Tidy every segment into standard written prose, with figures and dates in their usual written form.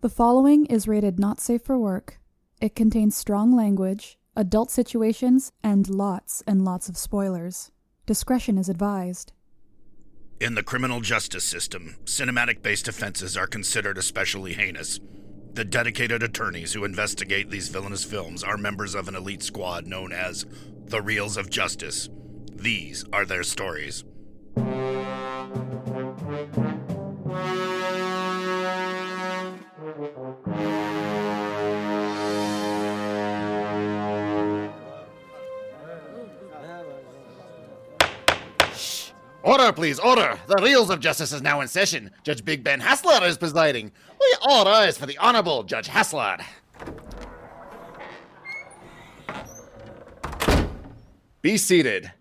The following is rated not safe for work. It contains strong language, adult situations, and lots of spoilers. Discretion is advised. In the criminal justice system, cinematic-based offenses are considered especially heinous. The dedicated attorneys who investigate these villainous films are members of an elite squad known as the Reels of Justice. These are their stories. Order, please, order! The Reels of Justice is now in session. Judge Big Ben Haslar is presiding. All rise for the Honorable Judge Haslar. Be seated.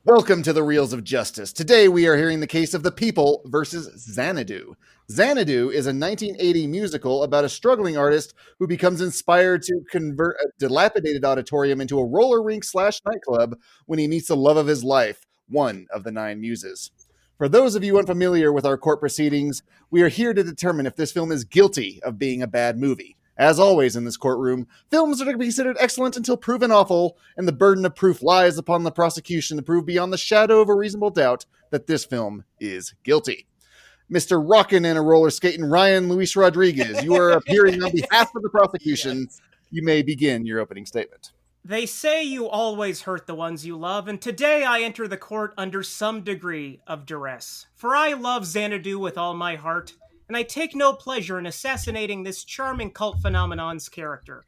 Welcome to the Reels of Justice. Today we are hearing the case of the people versus Xanadu. Xanadu is a 1980 musical about a struggling artist who becomes inspired to convert a dilapidated auditorium into a roller rink / nightclub when he meets the love of his life, one of the 9 muses. For those of you unfamiliar with our court proceedings, we are here to determine if this film is guilty of being a bad movie. As always in this courtroom, films are to be considered excellent until proven awful, and the burden of proof lies upon the prosecution to prove beyond the shadow of a reasonable doubt that this film is guilty. Mr. Rockin' and a roller skating Ryan Luis Rodriguez, you are appearing on behalf of the prosecution. Yes. You may begin your opening statement. They say you always hurt the ones you love, and today I enter the court under some degree of duress. For I love Xanadu with all my heart, and I take no pleasure in assassinating this charming cult phenomenon's character.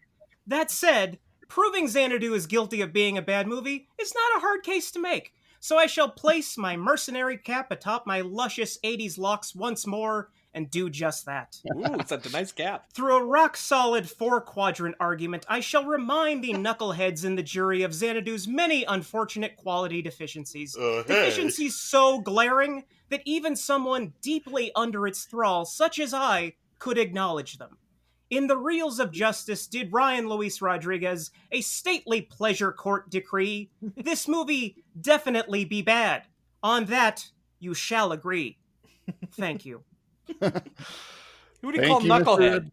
That said, proving Xanadu is guilty of being a bad movie is not a hard case to make, so I shall place my mercenary cap atop my luscious 80s locks once more and do just that. Ooh, such a nice cap. Through a rock-solid 4-quadrant argument, I shall remind the knuckleheads in the jury of Xanadu's many unfortunate quality deficiencies. Deficiencies so glaring that even someone deeply under its thrall, such as I, could acknowledge them. In the Reels of Justice did Ryan Luis Rodriguez a stately pleasure court decree. This movie definitely be bad. On that, you shall agree. Thank you. Who do you call knucklehead?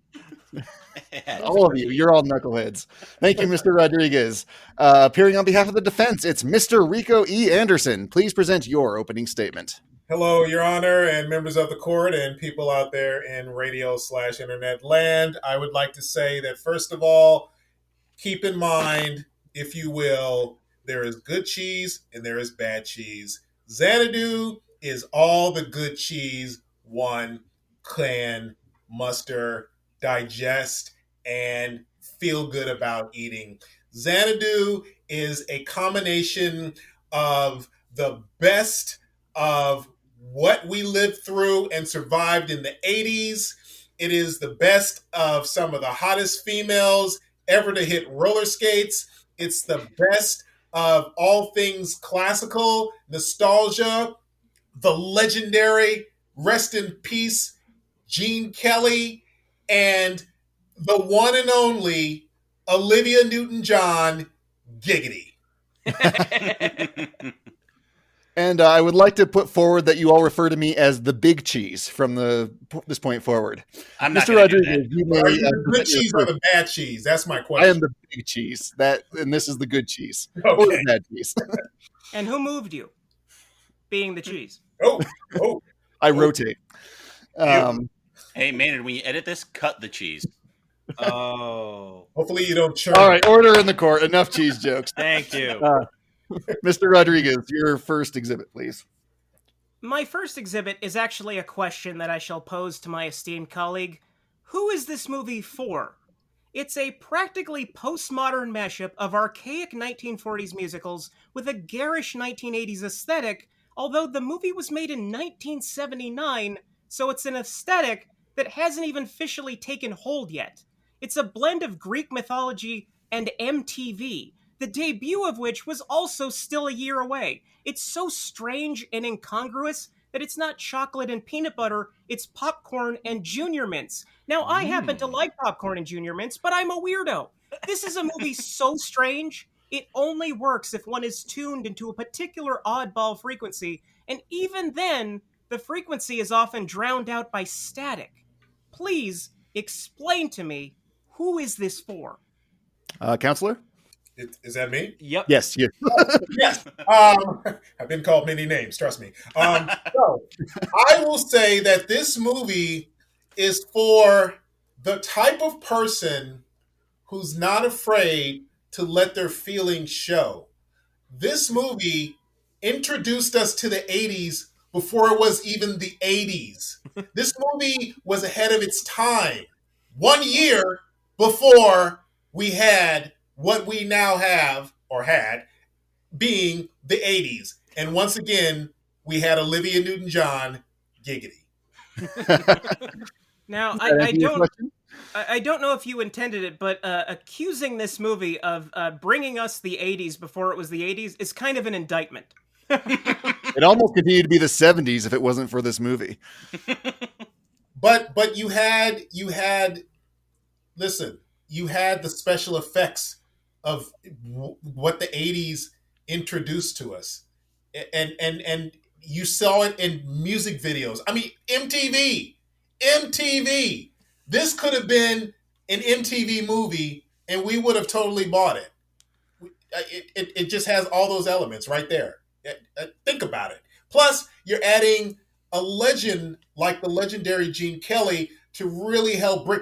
All of you, you're all knuckleheads. Thank you, Mr. Rodriguez. Appearing on behalf of the defense, it's Mr. Rico E. Anderson. Please present your opening statement. Hello, Your Honor, and members of the court and people out there in radio/internet land. I would like to say that, first of all, keep in mind, if you will, there is good cheese and there is bad cheese. Xanadu is all the good cheese one can muster, digest, and feel good about eating. Xanadu is a combination of the best of what we lived through and survived in the 80s. It is the best of some of the hottest females ever to hit roller skates. It's the best of all things classical, nostalgia, the legendary, rest in peace, Gene Kelly, and the one and only Olivia Newton-John, Giggity. And I would like to put forward that you all refer to me as the big cheese from this point forward. I'm not Mr. Rodriguez, you may, are you the good cheese or the bad cheese? That's my question. I am the big cheese. And this is the good cheese. Okay. Or the bad cheese. And who moved you? Being the cheese. I rotate. Hey, Maynard, when you edit this, cut the cheese. Oh. Hopefully you don't churn. All right, order in the court. Enough cheese jokes. Thank you. Mr. Rodriguez, your first exhibit, please. My first exhibit is actually a question that I shall pose to my esteemed colleague. Who is this movie for? It's a practically postmodern mashup of archaic 1940s musicals with a garish 1980s aesthetic, although the movie was made in 1979, so it's an aesthetic that hasn't even officially taken hold yet. It's a blend of Greek mythology and MTV, the debut of which was also still a year away. It's so strange and incongruous that it's not chocolate and peanut butter, it's popcorn and Junior Mints. Now, I happen to like popcorn and Junior Mints, but I'm a weirdo. This is a movie so strange, it only works if one is tuned into a particular oddball frequency, and even then, the frequency is often drowned out by static. Please, Explain to me, who is this for? Counselor? Is that me? Yep. Yes. Yes. Yes. I've been called many names, trust me. So I will say that this movie is for the type of person who's not afraid to let their feelings show. This movie introduced us to the 80s before it was even the 80s. This movie was ahead of its time. 1 year before we had what we now have, or had, being the 80s. And once again, we had Olivia Newton-John, giggity. Now, that I answer your don't. question? I don't know if you intended it, but accusing this movie of bringing us the 80s before it was the 80s is kind of an indictment. It almost continued to be the 70s if it wasn't for this movie. But you had listen, you had the special effects of what the 80s introduced to us. And you saw it in music videos. I mean, MTV. This could have been an MTV movie, and we would have totally bought it. It just has all those elements right there. Think about it. Plus, you're adding a legend like the legendary Gene Kelly to really help bring.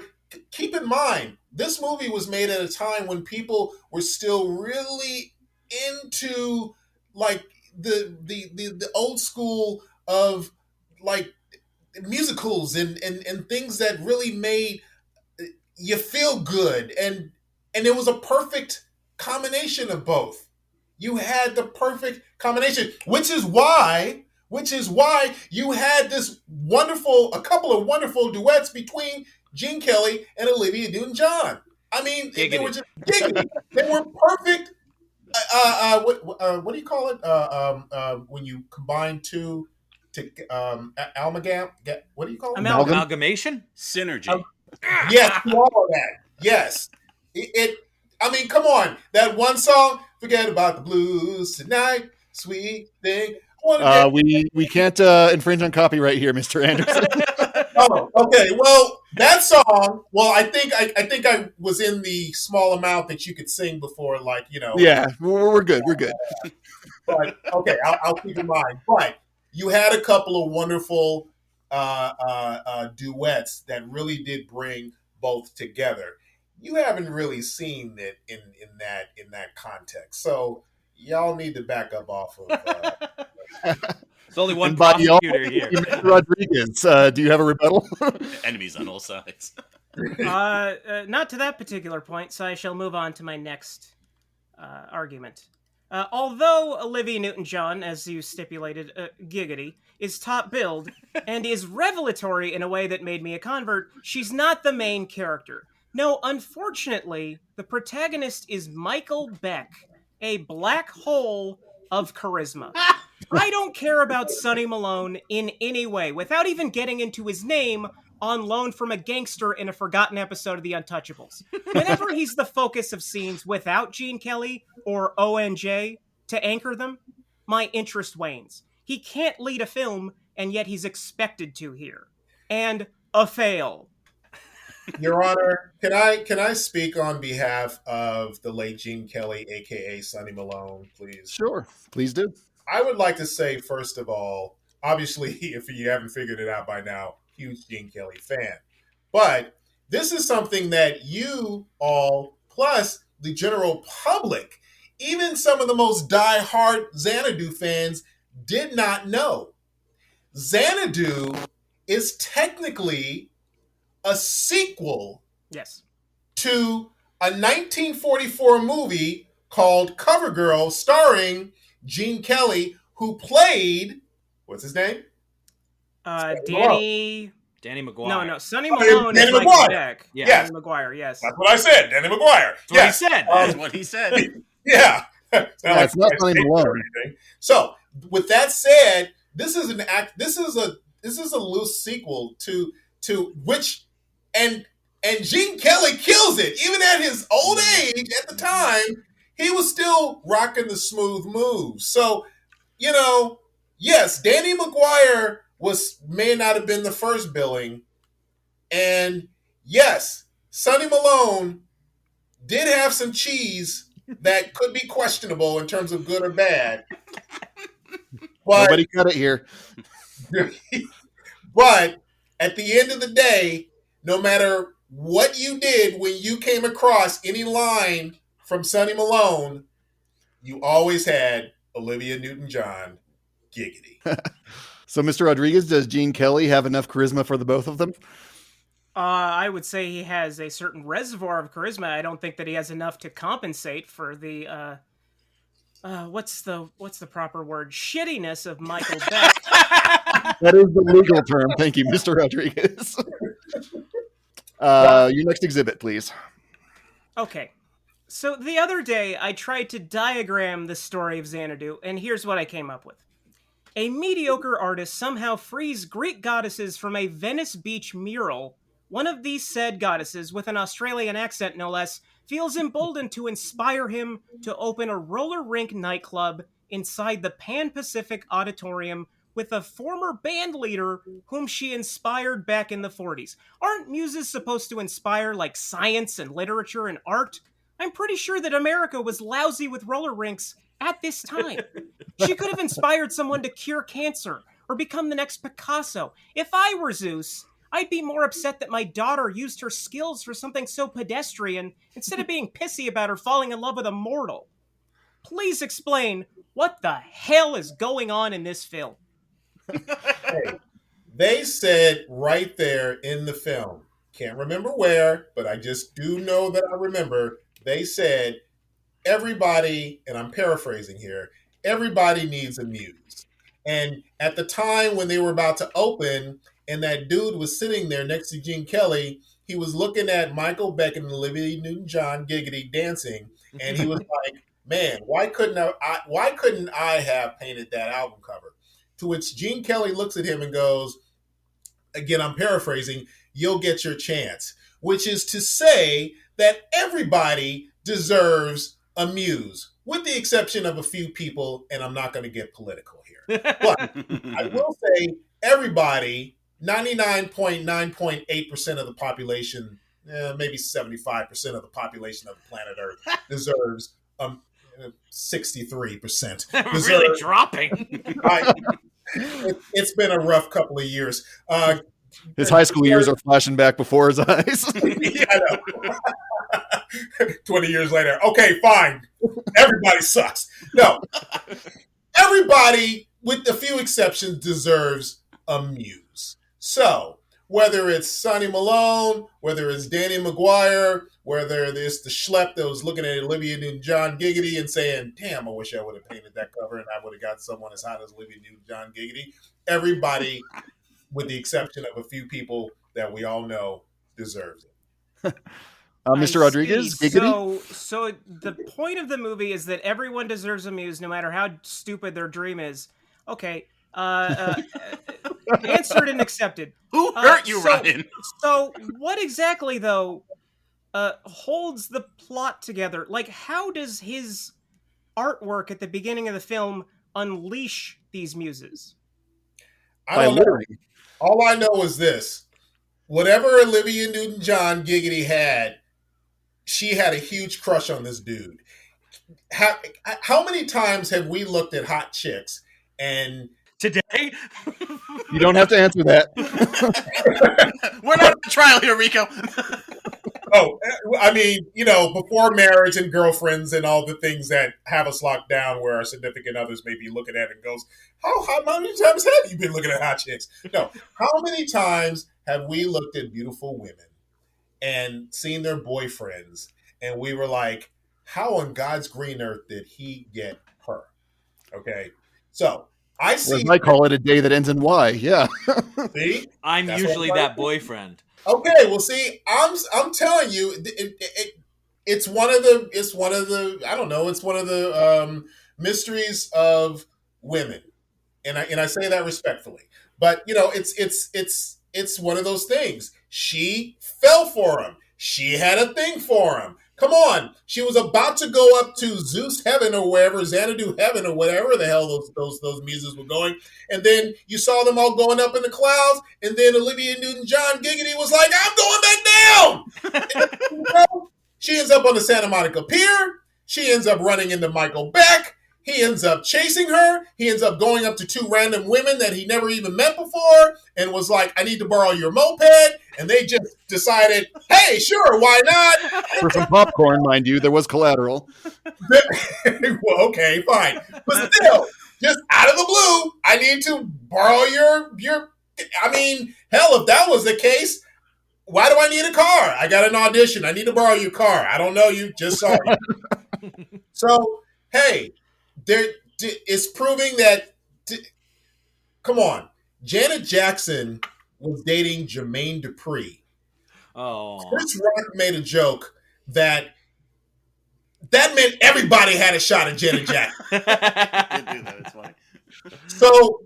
Keep in mind, this movie was made at a time when people were still really into like the old school of like musicals and things that really made you feel good, and it was a perfect combination of both. You had the perfect combination, which is why you had a couple of wonderful duets between Gene Kelly and Olivia Newton-John. I mean, they were just giggity. They were perfect. What do you call it when you combine two to amalgam? What do you call it? Amalgamation? Synergy. Yes, all of that. Yes, I mean, come on, that one song. Forget about the blues tonight, sweet thing. We can't infringe on copyright here, Mr. Anderson. Oh, okay. Well, that song. Well, I think I was in the small amount that you could sing before, like, you know. Yeah, we're good. We're good. But okay, I'll keep in mind. But you had a couple of wonderful duets that really did bring both together. You haven't really seen it in that context, so y'all need to back up off of. There's only one And by y'all, prosecutor here. Mr. Rodriguez, do you have a rebuttal? Enemies on all sides. Not to that particular point, so I shall move on to my next argument. Although Olivia Newton-John, as you stipulated, giggity, is top billed and is revelatory in a way that made me a convert, she's not the main character. No, unfortunately, the protagonist is Michael Beck, a black hole of charisma. I don't care about Sonny Malone in any way, without even getting into his name, on loan from a gangster in a forgotten episode of The Untouchables. Whenever he's the focus of scenes without Gene Kelly or ONJ to anchor them, my interest wanes. He can't lead a film, and yet he's expected to here. And a fail. Your Honor, can I speak on behalf of the late Gene Kelly, aka Sonny Malone, please? Sure, please do. I would like to say, first of all, obviously, if you haven't figured it out by now, huge Gene Kelly fan. But this is something that you all, plus the general public, even some of the most die-hard Xanadu fans, did not know. Xanadu is technically a sequel to a 1944 movie called Cover Girl, starring Gene Kelly, who played, what's his name? Danny McGuire. No, Sonny Malone Danny is Michael McGuire. Beck. Yeah. Danny McGuire, yes. That's what I said, Danny McGuire. That's what he said. That's what he said. Yeah. It's not Sonny Malone. So, with that said, this is a loose sequel to which, and Gene Kelly kills it. Even at his old age, at the time, he was still rocking the smooth moves. So, you know, yes, Danny McGuire may not have been the first billing, and yes, Sonny Malone did have some cheese that could be questionable in terms of good or bad. But, Nobody cut it here. but at the end of the day, no matter what you did when you came across any line from Sonny Malone, you always had Olivia Newton-John giggity. So, Mr. Rodriguez, does Gene Kelly have enough charisma for the both of them? I would say he has a certain reservoir of charisma. I don't think that he has enough to compensate for the what's the proper word? Shittiness of Michael Beck. That is the legal term. Thank you, Mr. Rodriguez. Your next exhibit, please. Okay. So the other day, I tried to diagram the story of Xanadu, and here's what I came up with. A mediocre artist somehow frees Greek goddesses from a Venice Beach mural. One of these said goddesses, with an Australian accent no less, feels emboldened to inspire him to open a roller rink nightclub inside the Pan-Pacific Auditorium with a former band leader whom she inspired back in the 40s. Aren't muses supposed to inspire like science and literature and art? I'm pretty sure that America was lousy with roller rinks at this time. She could have inspired someone to cure cancer or become the next Picasso. If I were Zeus, I'd be more upset that my daughter used her skills for something so pedestrian instead of being pissy about her falling in love with a mortal. Please explain what the hell is going on in this film. Hey, they said right there in the film, can't remember where, but I just do know that I remember, they said, everybody, and I'm paraphrasing here, everybody needs a muse. And at the time when they were about to open, and that dude was sitting there next to Gene Kelly, he was looking at Michael Beck and Olivia Newton-John giggity dancing, and he was like, man, why couldn't I have painted that album cover? To which Gene Kelly looks at him and goes, again, I'm paraphrasing, you'll get your chance, which is to say that everybody deserves a muse, with the exception of a few people, and I'm not going to get political here. But I will say everybody, 99.9.8% of the population, maybe 75% of the population of the planet Earth deserves 63%. Really dropping. It's been a rough couple of years. His high school years are flashing back before his eyes. Yeah, I know. 20 years later. Okay, fine. Everybody sucks. No. Everybody, with a few exceptions, deserves a muse. So, whether it's Sonny Malone, whether it's Danny Maguire, whether it's the schlep that was looking at Olivia Newton-John giggity and saying, damn, I wish I would have painted that cover and I would have got someone as hot as Olivia Newton-John giggity. Everybody, with the exception of a few people that we all know, deserves it. Mr. Rodriguez, giggity? So the point of the movie is that everyone deserves a muse, no matter how stupid their dream is. Okay, answered and accepted. Who hurt you, Ryan? So what exactly, though, holds the plot together? Like, how does his artwork at the beginning of the film unleash these muses? I don't know. All I know is this. Whatever Olivia Newton-John giggity had, she had a huge crush on this dude. How many times have we looked at hot chicks and... Today? You don't have to answer that. We're not on trial here, Rico. Oh, I mean, before marriage and girlfriends and all the things that have us locked down where our significant others may be looking at and goes, how many times have you been looking at hot chicks? No. How many times have we looked at beautiful women and seen their boyfriends and we were like, how on God's green earth did he get her? Okay. So I see. I call it a day that ends in Y. Yeah. See? I'm usually that boyfriend. Okay, well, see, I'm telling you, it's one of the I don't know, it's one of the mysteries of women, and I say that respectfully, but it's one of those things. She fell for him. She had a thing for him. Come on. She was about to go up to Zeus heaven or wherever, Xanadu heaven or whatever the hell those muses were going. And then you saw them all going up in the clouds. And then Olivia Newton-John Giggity was like, I'm going back down. You know, she ends up on the Santa Monica Pier. She ends up running into Michael Beck. He ends up chasing her. He ends up going up to two random women that he never even met before and was like, I need to borrow your moped. And they just decided, hey, sure, why not? For some popcorn, mind you, there was collateral. Well, okay, fine. But still, just out of the blue, I need to borrow your. I mean, hell, if that was the case, why do I need a car? I got an audition. I need to borrow your car. I don't know you, just saw you. So, hey, it's proving that, come on, Janet Jackson was dating Jermaine Dupri. Oh. Chris Rock made a joke that meant everybody had a shot at Janet Jackson. It's funny. So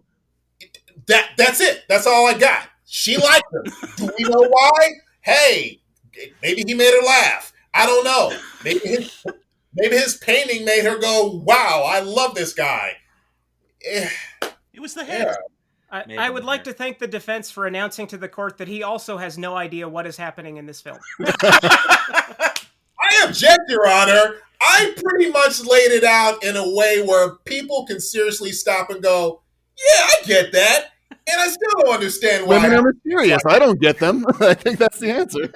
that's it. That's all I got. She liked him. Do we know why? Hey, maybe he made her laugh. I don't know. Maybe his painting made her go, wow, I love this guy. It was the hit. Yeah. I would like to thank the defense for announcing to the court that he also has no idea what is happening in this film. I object, Your Honor. I pretty much laid it out in a way where people can seriously stop and go, yeah, I get that. And I still don't understand why. Women are mysterious. I don't get them. I think that's the answer.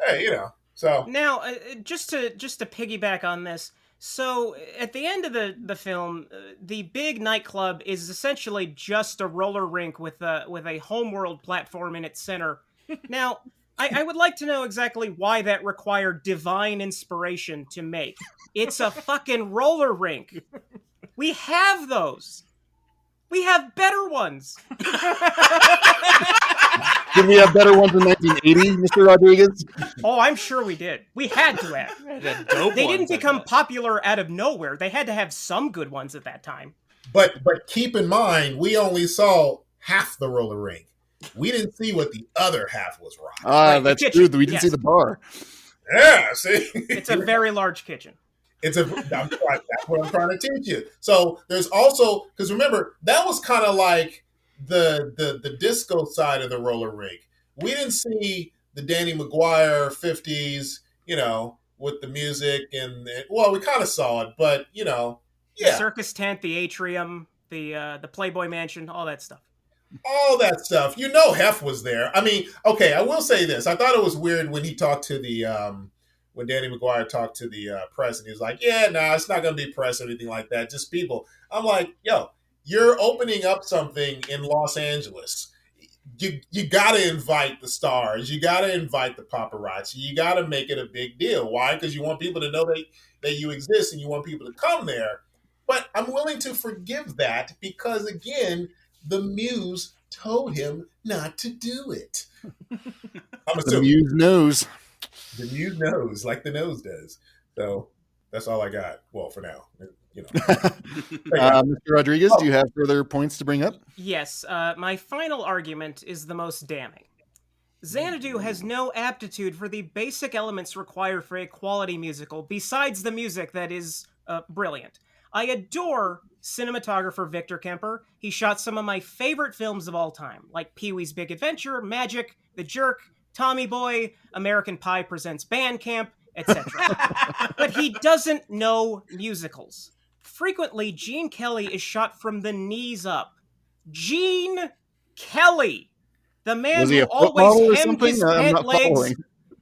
Hey, you know, so. Now, just to piggyback on this, so at the end of the film, the big nightclub is essentially just a roller rink with a homeworld platform in its center. Now, I would like to know exactly why that required divine inspiration to make. It's a fucking roller rink. We have those. We have better ones. Did we have better ones in 1980, Mr. Rodriguez? Oh, I'm sure we did. We had to have. They didn't become popular out of nowhere. They had to have some good ones at that time. But keep in mind, we only saw half the roller rink. We didn't see what the other half was rocking. Right, that's true. We didn't see the bar. Yeah, see? It's a very large kitchen. That's what I'm trying to teach you. So there's also, because remember, that was kind of like the disco side of the roller rink. We didn't see the Danny Maguire 50s, you know, with the music and well, we kind of saw it, but you know, yeah, the circus tent, the atrium, the Playboy Mansion, all that stuff. All that stuff. You know, Hef was there. I mean, okay, I will say this. I thought it was weird when he talked to the when Danny Maguire talked to the press, and he was like, "Yeah, nah, it's not going to be press or anything like that. Just people." I'm like, "Yo, you're opening up something in Los Angeles. You got to invite the stars. You got to invite the paparazzi. You got to make it a big deal. Why? Because you want people to know that you exist, and you want people to come there. But I'm willing to forgive that because, again, the muse told him not to do it. The muse knows. The muse knows, like the nose does. So that's all I got. Well, for now, you know. Mr. Rodriguez, do you have further points to bring up? Yes. My final argument is the most damning. Xanadu has no aptitude for the basic elements required for a quality musical, besides the music that is brilliant. I adore cinematographer Victor Kemper. He shot some of my favorite films of all time, like Pee-wee's Big Adventure, Magic, The Jerk, Tommy Boy, American Pie Presents Bandcamp, etc. But he doesn't know musicals. Frequently, Gene Kelly is shot from the knees up. Gene Kelly! The man who always hemmed his pant legs.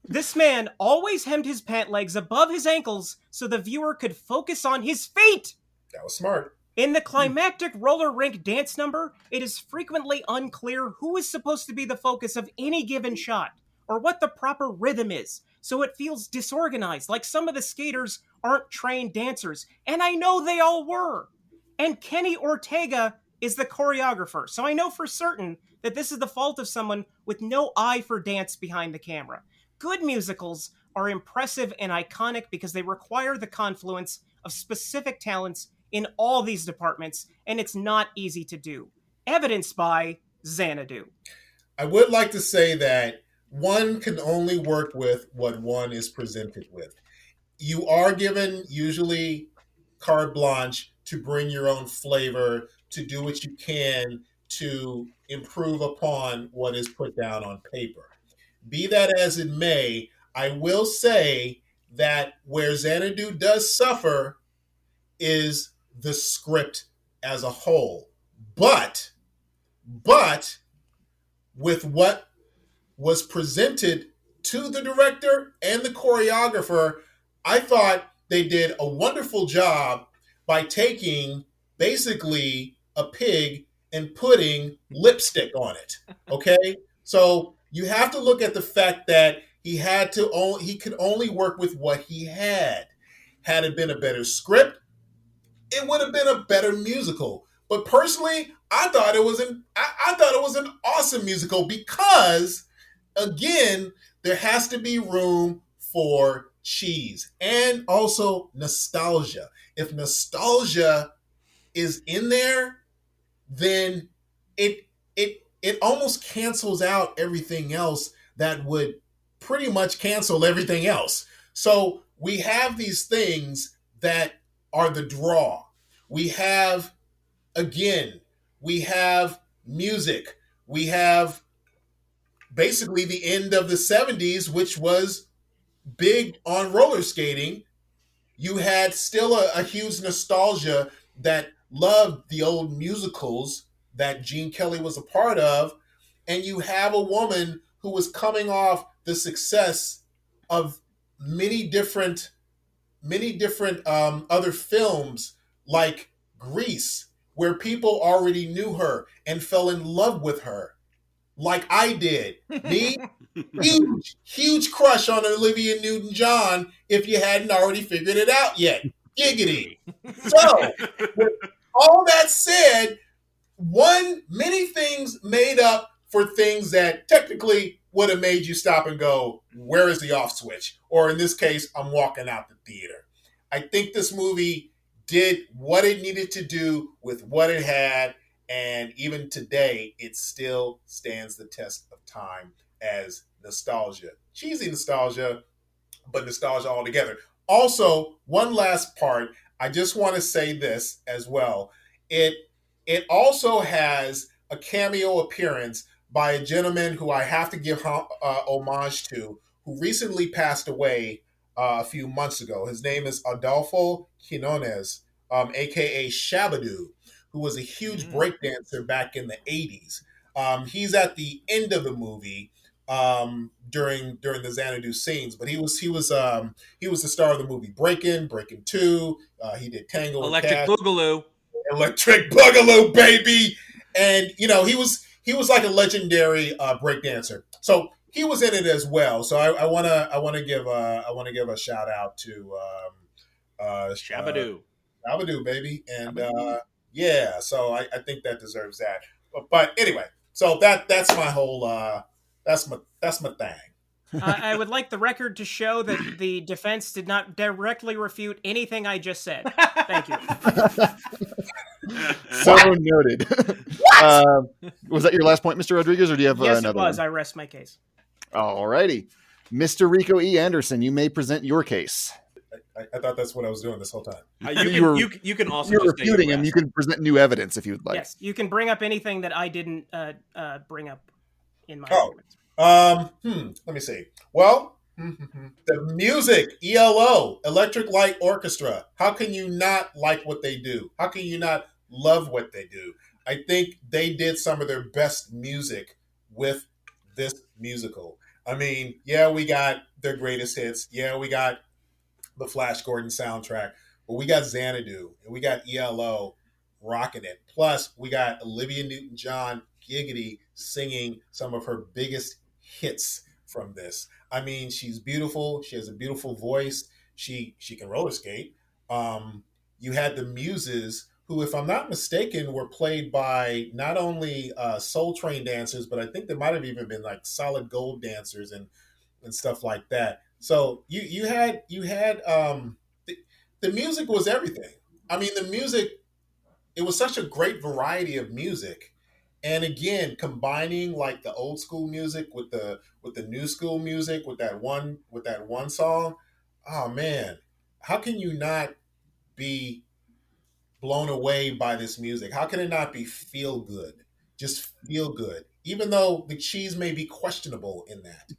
This man always hemmed his pant legs above his ankles so the viewer could focus on his feet. That was smart. In the climactic roller rink dance number, it is frequently unclear who is supposed to be the focus of any given shot, or what the proper rhythm is, so it feels disorganized, like some of the skaters aren't trained dancers, and I know they all were. And Kenny Ortega is the choreographer, so I know for certain that this is the fault of someone with no eye for dance behind the camera. Good musicals are impressive and iconic because they require the confluence of specific talents in all these departments, and it's not easy to do. Evidenced by Xanadu. I would like to say that one can only work with what one is presented with. you are given usually carte blanche to bring your own flavor, to do what you can to improve upon what is put down on paper. Be that as it may, I will say that where Xanadu does suffer is the script as a whole. But with what was presented to the director and the choreographer, I thought they did a wonderful job by taking basically a pig and putting lipstick on it. Okay? So you have to look at the fact that he could only work with what he had. Had it been a better script, it would have been a better musical. But personally, I thought it was an awesome musical because, again, there has to be room for cheese and also nostalgia. If nostalgia is in there, then it almost cancels out everything else that would pretty much cancel everything else. So we have these things that are the draw. We have, again, we have music. We have basically the end of the 70s, which was big on roller skating. You had still a huge nostalgia that loved the old musicals that Gene Kelly was a part of. And you have a woman who was coming off the success of many different other films like Grease, where people already knew her and fell in love with her, like I did. Me, huge crush on Olivia Newton-John. If you hadn't already figured it out yet, giggity. So, with all that said, many things made up for things that technically would have made you stop and go, where is the off switch? Or in this case, I'm walking out the theater. I think this movie did what it needed to do with what it had, and even today, it still stands the test of time as nostalgia. Cheesy nostalgia, but nostalgia altogether. Also, one last part, I just want to say this as well. It also has a cameo appearance by a gentleman who I have to give homage to, who recently passed away a few months ago. His name is Adolfo Quinones, aka Shabadoo, who was a huge breakdancer back in the 80s. He's at the end of the movie during the Xanadu scenes, but he was the star of the movie Breakin' 2. He did Tango Electric and Cash. Boogaloo. Electric Boogaloo, baby. And he was like a legendary breakdancer. So he was in it as well. So I wanna give a shout out to Shabadoo. Shabadoo, baby. And yeah, so I think that deserves that. But anyway, so that's my whole that's my thing. I would like the record to show that the defense did not directly refute anything I just said. Thank you. So noted. Was that your last point, Mr. Rodriguez, or do you have yes, another it was. one? I rest my case. All righty. Mr. Rico E. Anderson, you may present your case. I thought that's what I was doing this whole time. You can also You're just refuting him. You can present new evidence if you'd like. Yes, you can bring up anything that I didn't bring up in my arguments. Let me see. Well, the music, ELO, Electric Light Orchestra. How can you not like what they do? How can you not love what they do? I think they did some of their best music with this musical. I mean, yeah, we got their greatest hits. Yeah, we got the Flash Gordon soundtrack, but we got Xanadu and we got ELO rocking it. Plus, we got Olivia Newton-John, giggity, singing some of her biggest hits from this. I mean, she's beautiful. She has a beautiful voice. She can roller skate. You had the Muses, who, if I'm not mistaken, were played by not only Soul Train dancers, but I think there might have even been like solid gold dancers and stuff like that. So you had the music was everything. I mean, the music, it was such a great variety of music. And again, combining like the old school music with the new school music with that one song, oh man, how can you not be blown away by this music? How can it not be feel good? Just feel good, even though the cheese may be questionable in that.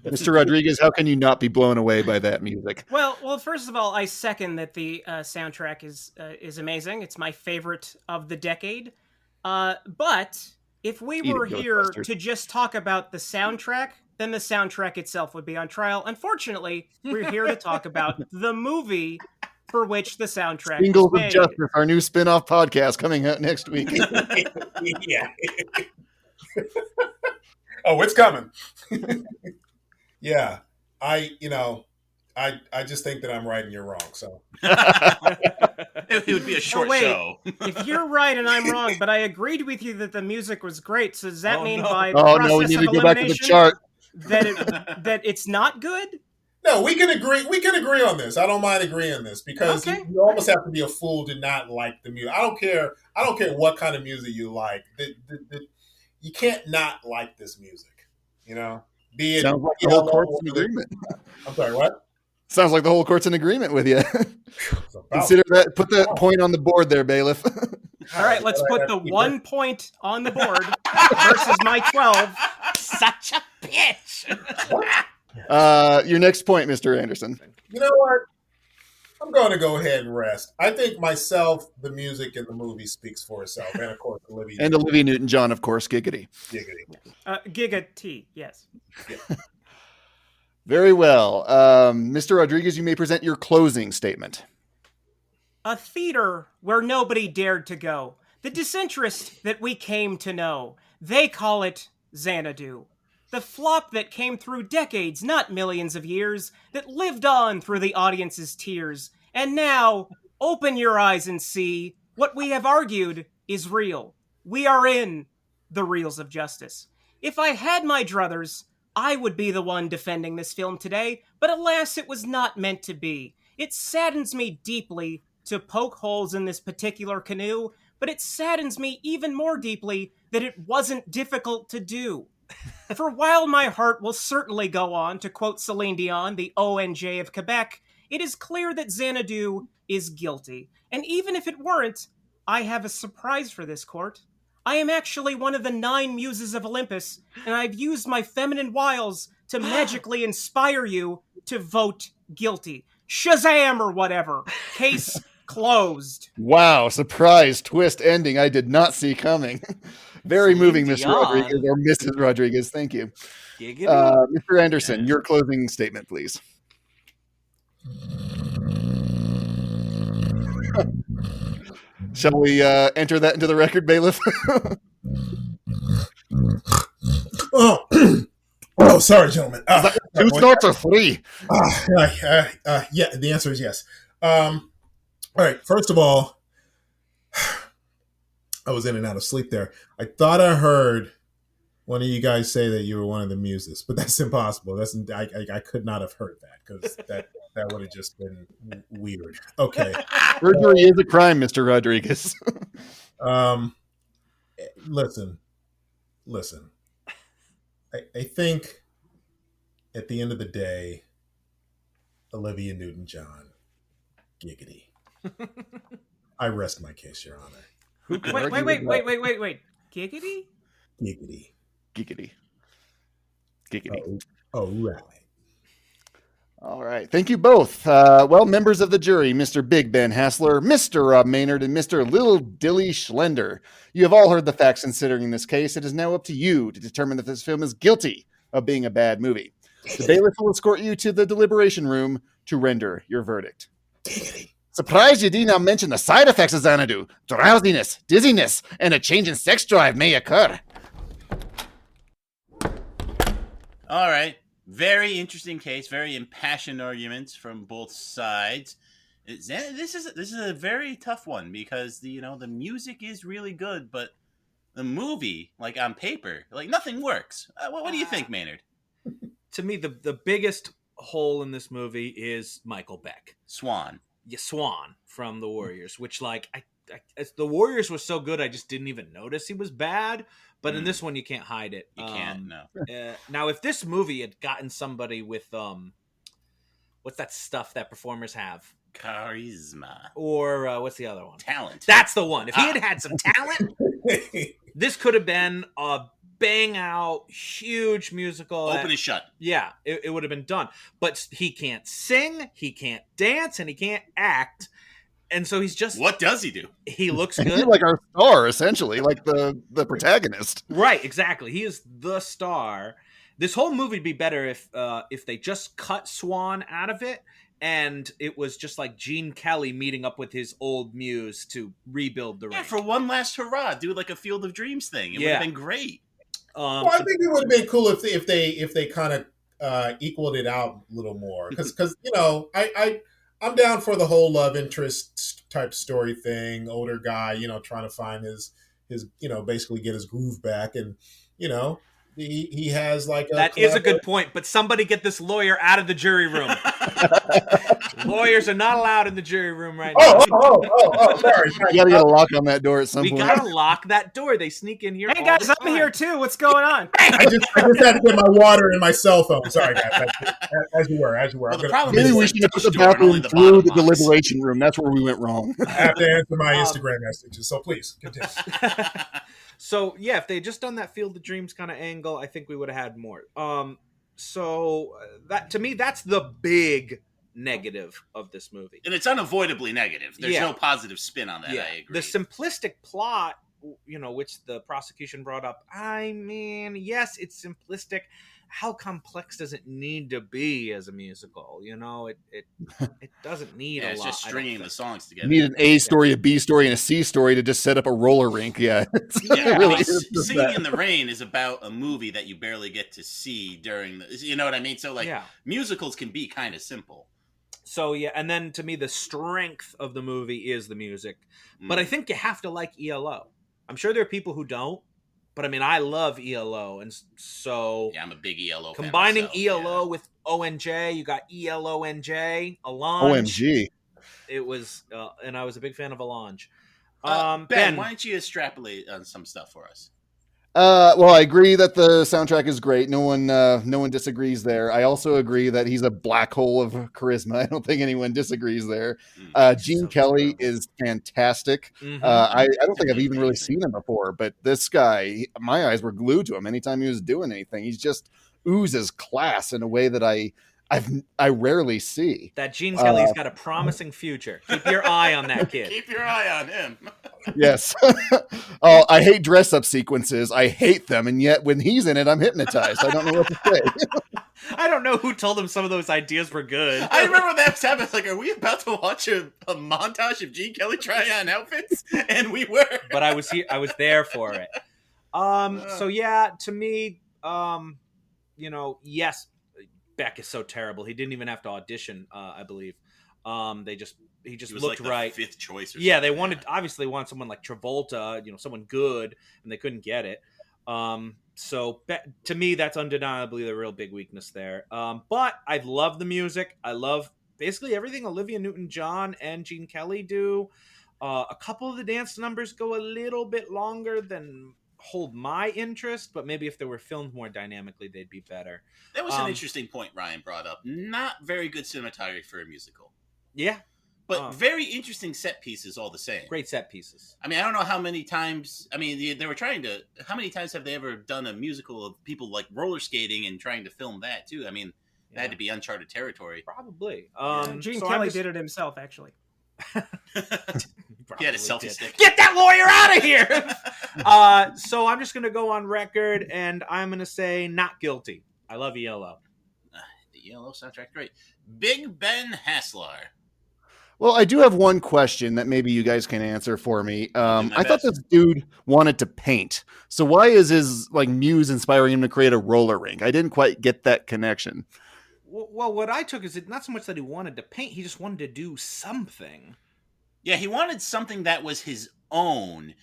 Mr. Rodriguez, how can you not be blown away by that music? Well, first of all, I second that the soundtrack is amazing. It's my favorite of the decade. But if we were here to just talk about the soundtrack, then the soundtrack itself would be on trial. Unfortunately, we're here to talk about the movie for which the soundtrack Singles was of made. Justice, our new spin-off podcast coming out next week. Yeah. Oh, it's coming. Yeah. I just think that I'm right and you're wrong. So It would be a short show. If you're right and I'm wrong, but I agreed with you that the music was great, so does that mean by Oh process no, we need to of go back to the elimination chart. that it's not good? no, we can agree. We can agree on this. I don't mind agreeing on this because Okay. you almost have to be a fool to not like the music. I don't care what kind of music you like. You can't not like this music. You know, be it. Sounds like the whole court's in agreement. I'm sorry, what? Sounds like the whole court's in agreement with you. Consider that. Put that point on the board there, bailiff. All right, let's put the 1 point on the board versus my 12. Such a bitch. Your next point, Mr. Anderson. You know what? I'm going to go ahead and rest. I think myself, the music in the movie speaks for itself, and of course, Olivia. And Olivia Newton-John, of course, giggity. Giga T, yes. Very well. Mr. Rodriguez, you may present your closing statement. A theater where nobody dared to go. The disinterest that we came to know. They call it Xanadu. The flop that came through decades, not millions of years, that lived on through the audience's tears. And now, open your eyes and see what we have argued is real. We are in the Reels of Justice. If I had my druthers, I would be the one defending this film today, but alas, it was not meant to be. It saddens me deeply to poke holes in this particular canoe, but it saddens me even more deeply that it wasn't difficult to do. For while my heart will certainly go on, to quote Celine Dion, the ONJ of Quebec, it is clear that Xanadu is guilty. And even if it weren't, I have a surprise for this court. I am actually one of the 9 muses of Olympus, and I've used my feminine wiles to magically inspire you to vote guilty. Shazam or whatever. Case closed. Wow, surprise twist ending I did not see coming. Very moving, Mr. Rodriguez, or Mrs. Rodriguez. Thank you. Mr. Anderson, your closing statement, please. Shall we enter that into the record, bailiff? Oh, sorry, gentlemen. 2 snorts or 3? Yeah, the answer is yes. All right, first of all, I was in and out of sleep there. I thought I heard one of you guys say that you were one of the muses, but that's impossible. I could not have heard that because that would have just been weird. Okay. Perjury is a crime, Mr. Rodriguez. Listen. I think at the end of the day, Olivia Newton-John, giggity. I rest my case, Your Honor. Wait. Giggity? Giggity. Oh, right. All right. Thank you both. Well, members of the jury, Mr. Big Ben Haslar, Mr. Robb Maynard, and Mr. Little Dilly Schlender. You have all heard the facts considering this case. It is now up to you to determine if this film is guilty of being a bad movie. The bailiff will escort you to the deliberation room to render your verdict. Surprised you did not mention the side effects of Xanadu. Drowsiness, dizziness, and a change in sex drive may occur. All right. Very interesting case. Very impassioned arguments from both sides. This is a very tough one because the music is really good, but the movie, like on paper, like nothing works. What do you think, Maynard? To me, the biggest hole in this movie is Michael Beck. Swan from the Warriors, which the Warriors was so good I just didn't even notice he was bad. But in this one, you can't hide it. You can't, no. Now, if this movie had gotten somebody with what's that stuff that performers have? Charisma. Or what's the other one? Talent. That's the one. If he had some talent, this could have been a bang out, huge musical. Open and shut. Yeah, it would have been done. But he can't sing, he can't dance, and he can't act. And so he's just... What does he do? He looks good. He's like our star, essentially, like the protagonist. Right, exactly. He is the star. This whole movie would be better if they just cut Swan out of it, and it was just like Gene Kelly meeting up with his old muse to rebuild the ring. Yeah, for one last hurrah, do like a Field of Dreams thing. It would have been great. Well, I think it would have been cool if they kind of equaled it out a little more, because you know I'm down for the whole love interest type story thing. Older guy, you know, trying to find his you know, basically get his groove back, and you know he has like that is a good point. But somebody get this lawyer out of the jury room. Lawyers are not allowed in the jury room right now. Sorry. You gotta get a lock on that door at some We point. gotta lock that door. They sneak in here. Hey all guys, the I'm time. here too. What's going on? I just had to get my water and my cell phone. Sorry, guys. As you were. Well, the problem Maybe is we like, should have put push the door and bathroom only the through bottom the locks. deliberation room. That's where we went wrong. I have to answer my Instagram messages, so please continue. So yeah, if they had just done that Field of Dreams kind of angle, I think we would have had more. So that to me, that's the big negative of this movie. And it's unavoidably negative. There's Yeah. no positive spin on that, I agree. The simplistic plot, you know, which the prosecution brought up, I mean, yes, it's simplistic. How complex does it need to be as a musical? You know, it doesn't need a it's lot. just stringing the songs together. You need an A story, a B story, and a C story to just set up a roller rink. Yeah, Yeah, really I mean, is just Singing that. in the Rain is about a movie that you barely get to see during the, you know what I mean? So like musicals can be kind of simple. So yeah, and then to me, the strength of the movie is the music. But I think you have to like ELO. I'm sure there are people who don't, but I mean, I love ELO, and so yeah, I'm a big ELO fan combining myself, ELO with ONJ, you got ELONJ, Alange. OMG. It was, and I was a big fan of Alange. Ben, why don't you extrapolate on some stuff for us? Well, I agree that the soundtrack is great. No one disagrees there. I also agree that he's a black hole of charisma. I don't think anyone disagrees there. Gene Kelly is fantastic. I don't think I've even really seen him before, but this guy, my eyes were glued to him anytime he was doing anything. He's just oozes class in a way that I rarely see. That Gene Kelly's got a promising future. Keep your eye on that kid. Keep your eye on him. Yes. Oh, I hate dress up sequences. I hate them. And yet when he's in it, I'm hypnotized. I don't know what to say. I don't know who told him some of those ideas were good. I remember that was happening. Like, are we about to watch a montage of Gene Kelly trying on outfits? And we were. But I was here. I was there for it. So yeah, to me, you know, yes, Beck is so terrible. He didn't even have to audition, I believe. He just was looked like the right. fifth choice. Or yeah, something. they obviously want someone like Travolta, you know, someone good, and they couldn't get it. So to me, that's undeniably the real big weakness there. But I love the music. I love basically everything Olivia Newton-John and Gene Kelly do. A couple of the dance numbers go a little bit longer than hold my interest, but maybe if they were filmed more dynamically, they'd be better. That was an interesting point Ryan brought up. Not very good cinematography for a musical. Yeah. But very interesting set pieces all the same. Great set pieces. I mean, I don't know how many times, I mean, they were trying to, how many times have they ever done a musical of people like roller skating and trying to film that too? I mean, that had to be uncharted territory. Probably. Gene Kelly did it himself, actually. He had a selfie stick. Get that lawyer out of here! So I'm just going to go on record, and I'm going to say not guilty. I love ELO. The ELO soundtrack, great. Big Ben Haslar. Well, I do have one question that maybe you guys can answer for me. I thought this dude wanted to paint. So why is his muse inspiring him to create a roller rink? I didn't quite get that connection. Well, what I took is it not so much that he wanted to paint, he just wanted to do something. Yeah, he wanted something that was his own.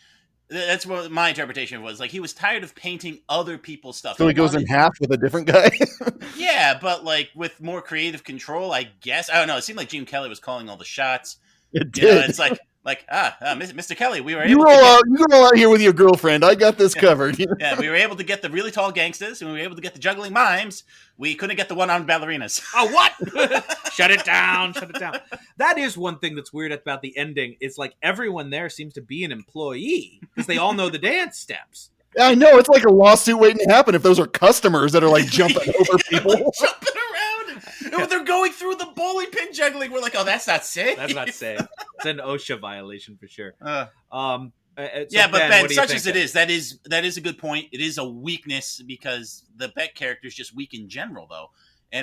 That's what my interpretation was. Like, he was tired of painting other people's stuff. So he goes in half with a different guy? Yeah, but with more creative control, I guess. I don't know. It seemed like Gene Kelly was calling all the shots. It did. You know, it's like Like, Mr. Kelly, we were You able roll to get, out. You roll out here with your girlfriend. I got this covered. yeah, we were able to get the really tall gangsters, and we were able to get the juggling mimes. We couldn't get the one-armed ballerinas. Oh, what? Shut it down. Shut it down. That is one thing that's weird about the ending. It's like everyone there seems to be an employee because they all know the dance steps. I know, it's like a lawsuit waiting to happen if those are customers that are like jumping over people. Like, jumping around. And they're going through the bowling pin juggling. We're like, oh, that's not safe. That's not safe. It's an OSHA violation for sure. So Yeah, but Ben, what do you such think as it then? is, that is a good point. It is a weakness because the Beck character is just weak in general, though.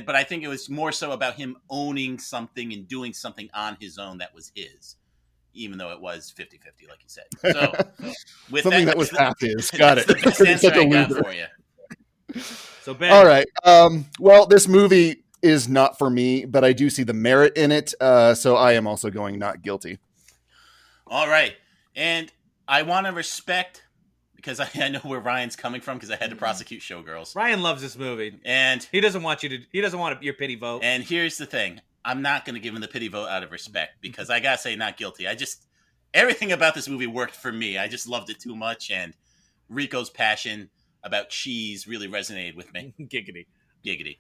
But I think it was more so about him owning something and doing something on his own that was his, even though it was 50-50, like you said. So with Something that was half his. Got it. That's the best Such answer a I got loser. for you. So Ben, All right. Well, this movie is not for me, but I do see the merit in it. So I am also going not guilty. All right. And I want to respect, because I know where Ryan's coming from, because I had to prosecute Showgirls. Ryan loves this movie. And He doesn't want your pity vote. And here's the thing. I'm not going to give him the pity vote out of respect, because I got to say not guilty. Everything about this movie worked for me. I just loved it too much, and Rico's passion about cheese really resonated with me. Giggity. Giggity.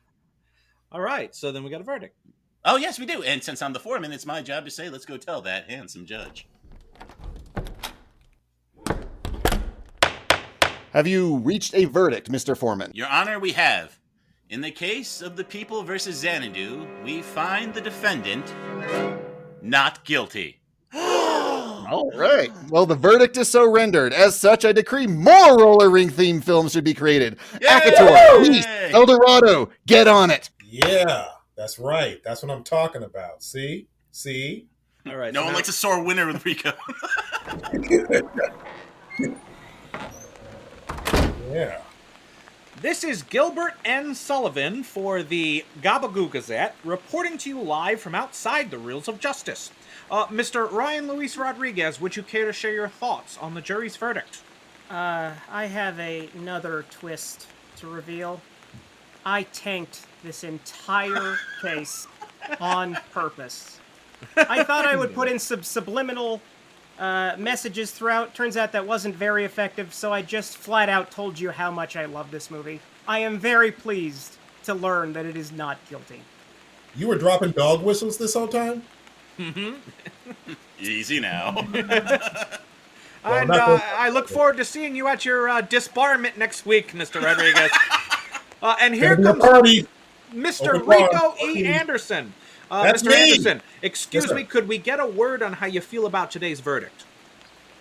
All right, so then we got a verdict. Oh, yes, we do. And since I'm the foreman, it's my job to say, let's go tell that handsome judge. Have you reached a verdict, Mr. Foreman? Your Honor, we have. In the case of the People versus Xanadu, we find the defendant not guilty. All right. Well, the verdict is so rendered. As such, I decree more roller ring themed films should be created. Yay! Akator, East, El Dorado, get on it. Yeah, that's right. That's what I'm talking about. See? All right. No so one now- likes a sore winner with Rico. Yeah. This is Gilbert N. Sullivan for the Gabagoo Gazette, reporting to you live from outside the Reels of Justice. Mr. Ryan Luis Rodriguez, would you care to share your thoughts on the jury's verdict? I have another twist to reveal. I tanked this entire case on purpose. I thought I would put in some subliminal messages throughout. Turns out that wasn't very effective, so I just flat out told you how much I love this movie. I am very pleased to learn that it is not guilty. You were dropping dog whistles this whole time? Easy now. And I look forward to seeing you at your disbarment next week, Mr. Rodriguez. And here Gonna be a comes party. Mr. Open bar. Rico E. Anderson. That's Mr. me. Anderson, excuse Yes, sir. me, could we get a word on how you feel about today's verdict?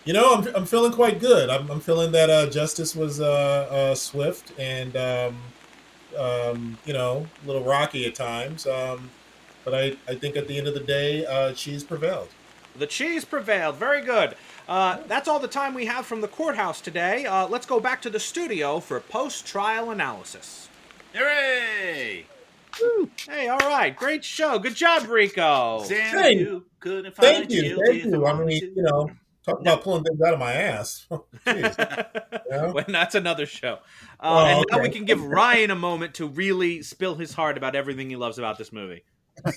You know, I'm feeling quite good. I'm feeling that justice was swift and you know, a little rocky at times. But I think at the end of the day, cheese prevailed. The cheese prevailed. Very good. That's all the time we have from the courthouse today. Let's go back to the studio for post-trial analysis. Hooray! Hey, all right. Great show. Good job, Rico. Xanadu couldn't find Thank you. guilty Thank you. I mean, you know, talk about pulling things out of my ass. Jeez. Yeah. Well, that's another show. Oh, And now okay. we can give Ryan a moment to really spill his heart about everything he loves about this movie.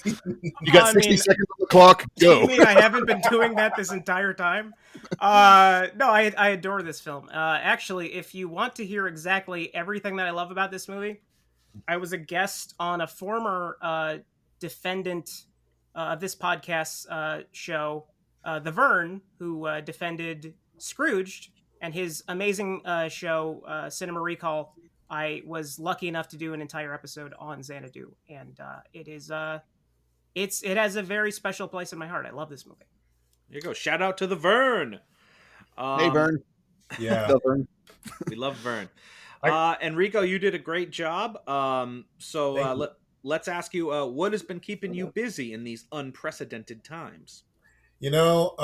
You got I 60 mean- seconds on the clock. You Go. mean I haven't been doing that this entire time? No, I adore this film. Actually, if you want to hear exactly everything that I love about this movie, I was a guest on a former defendant of this podcast's show, The Vern, who defended Scrooged, and his amazing show, Cinema Recall. I was lucky enough to do an entire episode on Xanadu, and it has a very special place in my heart. I love this movie. There you go. Shout out to the Vern. Hey, Vern. Yeah. Go, Vern. We love Vern. And Rico, you did a great job. Thank you. Let's ask you, what has been keeping you busy in these unprecedented times? You know,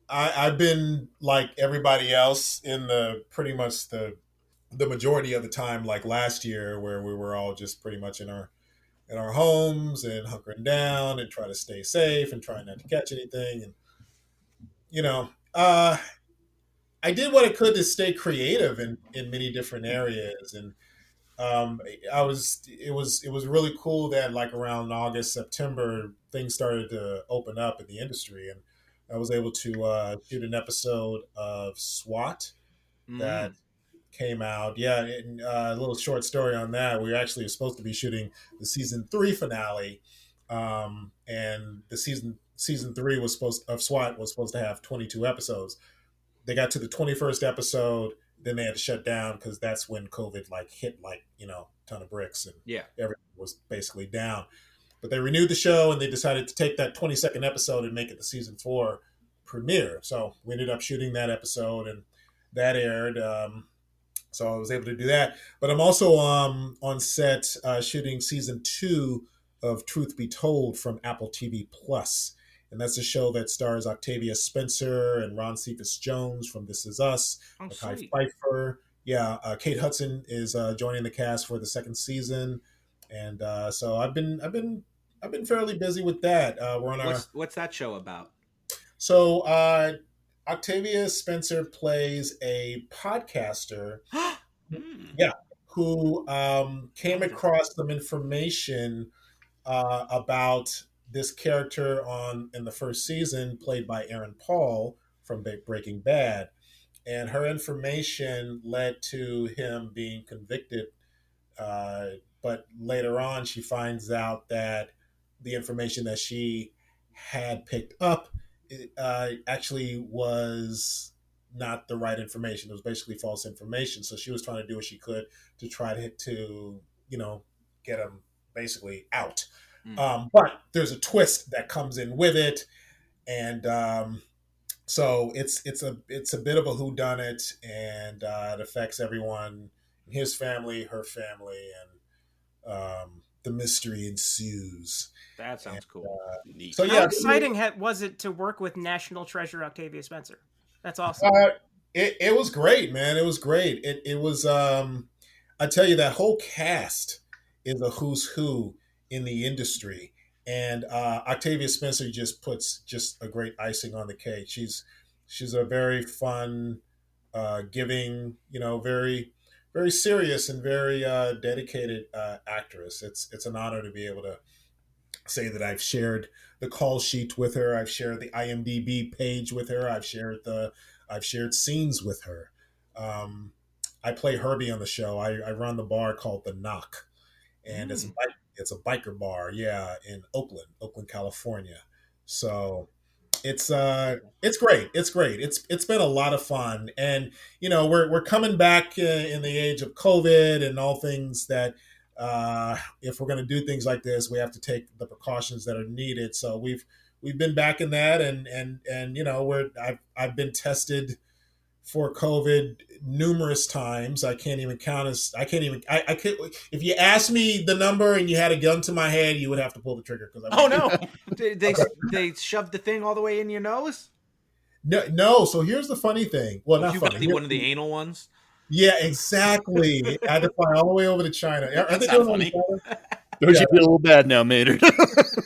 I've been like everybody else in pretty much the majority of the time, like last year, where we were all just pretty much in our homes and hunkering down and trying to stay safe and trying not to catch anything. And you know, I did what I could to stay creative in many different areas, and it was really cool that like around August, September, things started to open up in the industry, and I was able to shoot an episode of S.W.A.T. that came out. Yeah, and a little short story on that. We actually were supposed to be shooting the season 3 finale, and the season 3 was supposed of S.W.A.T. was supposed to have 22 episodes. They got to the 21st episode, then they had to shut down because that's when COVID hit a ton of bricks and everything was basically down. But they renewed the show and they decided to take that 22nd episode and make it the season 4 premiere. So we ended up shooting that episode and that aired. So I was able to do that. But I'm also on set shooting season 2 of Truth Be Told from Apple TV Plus. And that's a show that stars Octavia Spencer and Ron Cephas Jones from This Is Us, Mekhi Phifer. Yeah, Kate Hudson is joining the cast for the 2nd season, and so I've been fairly busy with that. We're on what's that show about? So Octavia Spencer plays a podcaster, who came across some information about this character in the first season, played by Aaron Paul from Breaking Bad, and her information led to him being convicted. But later on, she finds out that the information that she had picked up actually was not the right information. It was basically false information. So she was trying to do what she could to try to get him basically out. But there's a twist that comes in with it, and so it's a bit of a whodunit, and it affects everyone in his family, her family, and the mystery ensues. That sounds cool. So how exciting was it to work with National Treasure Octavia Spencer? That's awesome. It was great, man. It was great. It was. I tell you, that whole cast is a who's who in the industry, and Octavia Spencer just puts a great icing on the cake. She's a very fun, giving, very very serious and very dedicated actress. It's an honor to be able to say that I've shared the call sheet with her. I've shared the IMDb page with her. I've shared scenes with her. I play Herbie on the show. I run the bar called The Knock, and it's a biker bar, in Oakland, California. So it's great. It's great. It's been a lot of fun, and we're coming back in the age of COVID and all things that if we're going to do things like this, we have to take the precautions that are needed. So we've been back in that, and I've been tested for COVID numerous times. I can't even count I could, if you asked me the number and you had a gun to my head, you would have to pull the trigger. They shoved the thing all the way in your nose? No. So here's the funny thing. Well, not you funny. got one of the anal ones? Yeah, exactly. I had to fly all the way over to China. That's not funny. Don't you feel a little bad now, Maynard?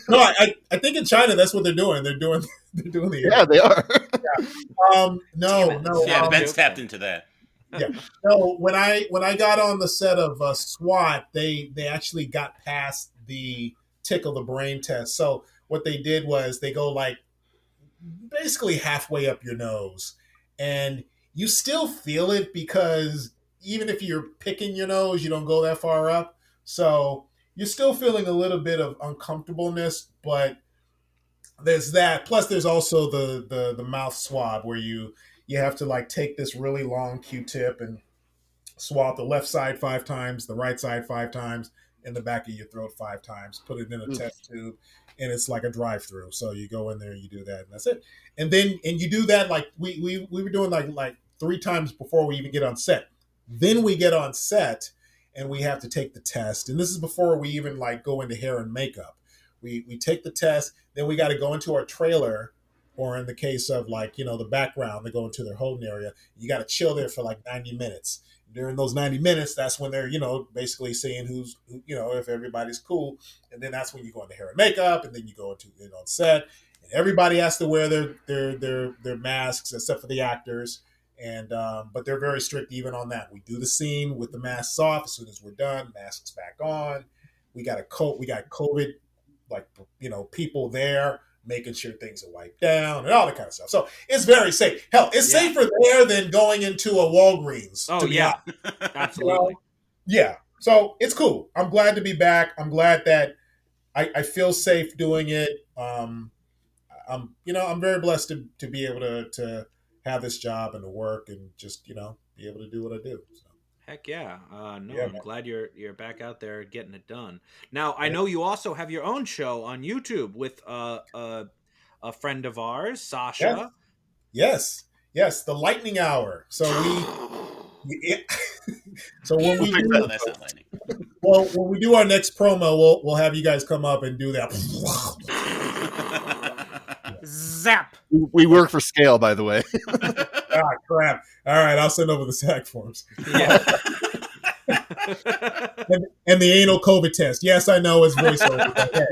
No, I think in China that's what they're doing. They're doing the yeah, they are. No. Yeah, Ben's tapped into that. Yeah. No, when I got on the set of S.W.A.T, they actually got past the tickle the brain test. So what they did was they go basically halfway up your nose, and you still feel it because even if you're picking your nose, you don't go that far up. So you're still feeling a little bit of uncomfortableness, but there's that. Plus, there's also the mouth swab where you have to take this really long Q-tip and swab the left side 5 times, the right side 5 times, in the back of your throat 5 times, put it in a test tube, and it's like a drive-through. So you go in there, you do that, and that's it. And you do that we were doing like 3 times before we even get on set. Then we get on set and we have to take the test. And this is before we even go into hair and makeup. We take the test, then we got to go into our trailer, or in the case of the background, they go into their holding area. You got to chill there for 90 minutes. During those 90 minutes, that's when they're, basically seeing who's, if everybody's cool. And then that's when you go into hair and makeup, and then you go into on set. And everybody has to wear their masks except for the actors. And but they're very strict even on that. We do the scene with the masks off. As soon as we're done, masks back on. We got COVID, people there. making sure things are wiped down and all that kind of stuff. So it's very safe. Hell, it's safer there than going into a Walgreens. Oh to be yeah, honest. absolutely. Yeah. So it's cool. I'm glad to be back. I'm glad that I feel safe doing it. I'm very blessed to be able to have this job and to work and just, be able to do what I do. So. Heck yeah. No, Yeah, I'm man. glad you're back out there getting it done. Now, I know you also have your own show on YouTube with a friend of ours, Sasha. Yes. The lightning hour. So so when we do, No, that's not lightning. well, when we do our next promo, we'll have you guys come up and do that. Zap. We work for scale, by the way. Ah, crap. All right, I'll send over the SAC forms. Yeah. And the anal COVID test. Yes, I know it's voiceover. But hey,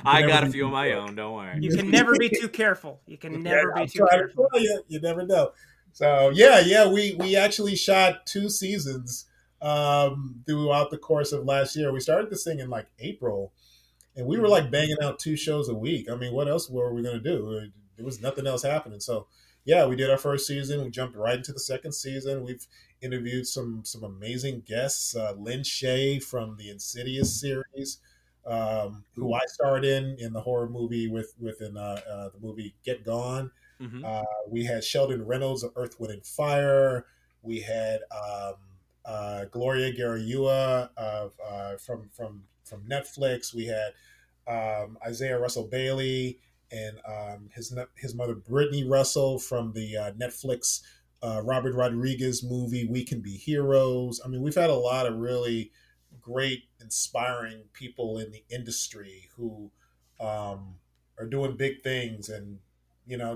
I got a few of my own. Don't worry. You can never be too careful. You can never be too careful. You never know. So yeah, we actually shot 2 seasons throughout the course of last year. We started this thing in like April, and we were like banging out 2 shows a week. I mean, what else were we going to do? There was nothing else happening. So yeah, we did our first season. We jumped right into the second season. We've interviewed some amazing guests. Lynn Shay from the Insidious series, who I starred in the horror movie within the movie Get Gone. Mm-hmm. We had Sheldon Reynolds of Earth, Wind, and Fire. We had Gloria Garayua from Netflix. We had Isaiah Russell Bailey and his mother Brittany Russell from the Netflix Robert Rodriguez movie We Can Be Heroes. I mean, we've had a lot of really great, inspiring people in the industry who are doing big things, and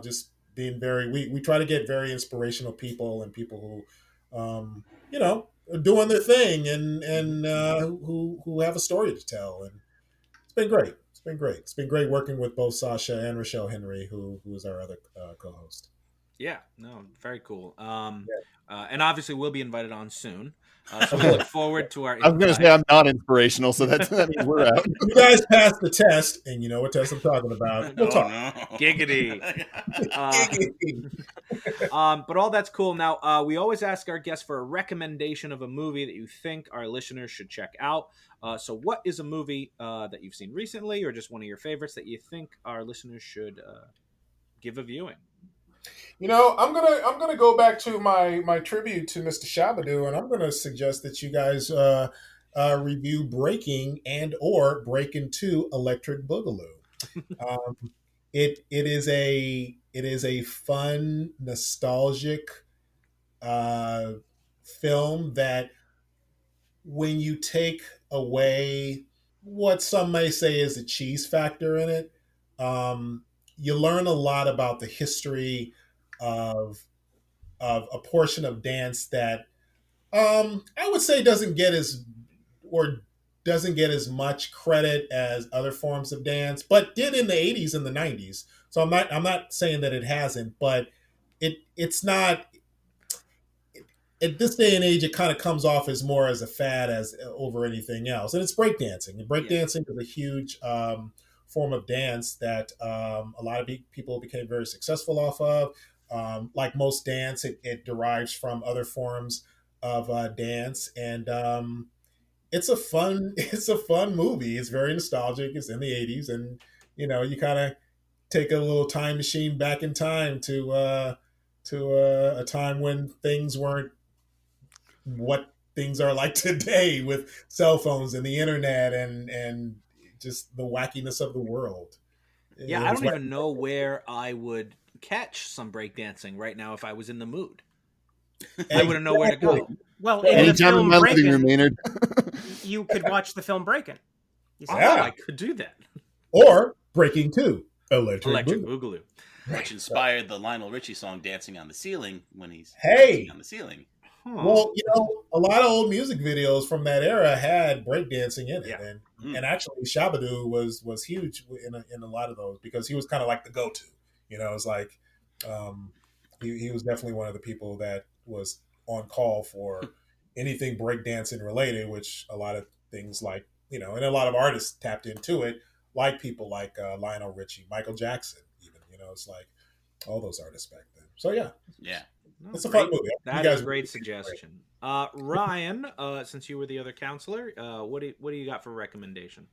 just being we try to get very inspirational people and people who are doing their thing and who have a story to tell. And it's been great. It's been great working with both Sasha and Rochelle Henry, who is our other co-host. Yeah, no, very cool. And obviously we'll be invited on soon. So we look forward to our I was going to say I'm not inspirational, so that means we're out. You guys passed the test, and you know what test I'm talking about. We'll talk. No. Giggity. But all that's cool. Now, we always ask our guests for a recommendation of a movie that you think our listeners should check out. So what is a movie that you've seen recently, or just one of your favorites that you think our listeners should give a viewing? I'm gonna go back to my tribute to Mr. Shabadoo, and I'm gonna suggest that you guys review Breaking or Breaking 2 Electric Boogaloo. It is a fun, nostalgic film that, when you take away what some may say is a cheese factor in it, you learn a lot about the history of a portion of dance that I would say doesn't get as much credit as other forms of dance, but did in the 80s and the 90s. So I'm not saying that it hasn't, but it's not. At this day and age, it kind of comes off as more as a fad as over anything else, and it's breakdancing. And breakdancing is a huge form of dance that a lot of people became very successful off of. Like most dance, it derives from other forms of dance, and it's a fun movie. It's very nostalgic. It's in the 80s, and you kind of take a little time machine back in time to a time when things weren't what things are like today, with cell phones and the internet and just the wackiness of the world. Yeah, I don't even know where I would catch some breakdancing right now if I was in the mood. I wouldn't know where to go. Well, in the Anytime in film my living room, Breaking, Maynard. you could watch the film Breaking. You see? Yeah. I could do that. Or Breaking 2 Electric Boogaloo. Boogaloo. Which inspired the Lionel Richie song "Dancing on the Ceiling" when he's Hey! dancing on the ceiling. Well, a lot of old music videos from that era had breakdancing in it, Yeah. and actually Shabadoo was huge in a lot of those, because he was kind of like the go-to. It's like he was definitely one of the people that was on call for anything breakdancing related, which a lot of things like and a lot of artists tapped into it. like people like Lionel Richie, Michael Jackson, even. It's like all those artists back then. So yeah, Yeah. No, it's a great. fun movie. That is a great suggestion. Ryan, since you were the other counselor, what do you got for recommendation?